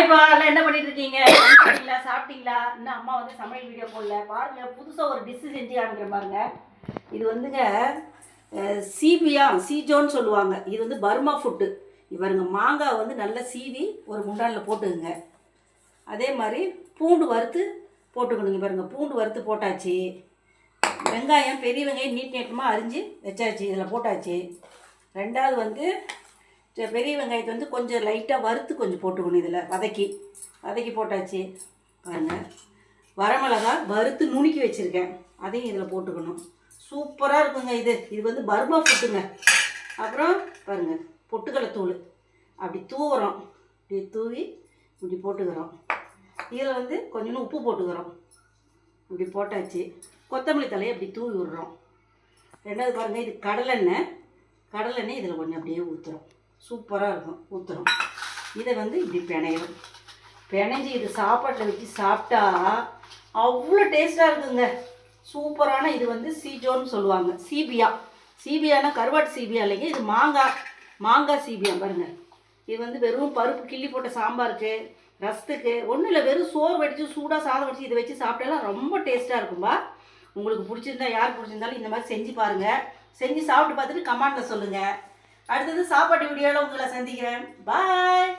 என்ன பண்ணிட்டு இருக்கீங்க? சாப்பிட்டீங்களா? இன்னும் அம்மா வந்து சமையல் வீடியோ போடல. பாருங்க, புதுசா ஒரு டிஷ் செஞ்சு காமிக்கிற பாருங்க. இது வந்துங்க சீஜோன்னு சொல்லுவாங்க. இது வந்து பர்மா ஃபுட்டு. இவருங்க மாங்காய் வந்து நல்லா சீவி ஒரு குண்டானில் போட்டுக்குங்க. அதே மாதிரி பூண்டு வறுத்து போட்டுக்கணுங்க. பாருங்க, பூண்டு வறுத்து போட்டாச்சு. வெங்காயம், பெரிய வெங்காயம் நீட்டமாக அரிஞ்சு வச்சாச்சு, இதில் போட்டாச்சு. ரெண்டாவது வந்து பெரிய வெங்காயத்தை வந்து கொஞ்சம் லைட்டாக வறுத்து கொஞ்சம் போட்டுக்கணும். இதில் வதக்கி போட்டாச்சு. பாருங்கள், வரமிளகா வறுத்து நுணுக்கி வச்சுருக்கேன், அதையும் இதில் போட்டுக்கணும். சூப்பராக இருக்குங்க. இது வந்து பர்மா ஃபுட்டுங்க. அப்புறம் பாருங்கள், பொட்டுக்கடலை தூள் அப்படி தூவுறோம். இப்படி தூவி இப்படி போட்டுக்கிறோம். இதில் வந்து கொஞ்சம் உப்பு போட்டுக்கிறோம். இப்படி போட்டாச்சு. கொத்தமல்லி தலையை அப்படி தூவி விடுறோம். ரெண்டாவது பாருங்கள், இது கடலெண்ணெய் இதில் கொஞ்சம் அப்படியே ஊற்றுறோம். சூப்பராக இருக்கும். ஊற்றுறோம். இதை வந்து இப்படி பிணைஞ்சி இது சாப்பாட்டில் வச்சு சாப்பிட்டா அவ்வளோ டேஸ்ட்டாக இருக்குங்க. சூப்பரான இது வந்து சீஜோன்னு சொல்லுவாங்க. சீபியானா கருவாட்டு சீபியா இல்லைங்க, இது மாங்காய் சீபியா. பாருங்கள், இது வந்து வெறும் பருப்பு கிள்ளி போட்ட சாம்பாருக்கு, ரசத்துக்கு ஒன்றும் இல்லை, வெறும் சோறு வடித்து சூடாக சாதம் வடித்து இதை வச்சு சாப்பிட்டாலாம் ரொம்ப டேஸ்ட்டாக இருக்கும்பா. உங்களுக்கு பிடிச்சிருந்தா, யார் பிடிச்சிருந்தாலும் இந்த மாதிரி செஞ்சு பாருங்கள். செஞ்சு சாப்பிட்டு பார்த்துட்டு கமெண்ட்டில் சொல்லுங்கள். அடுத்தது சாப்பாட்டு வீடியோவில் உங்களை சந்திக்கிறேன். பாய்.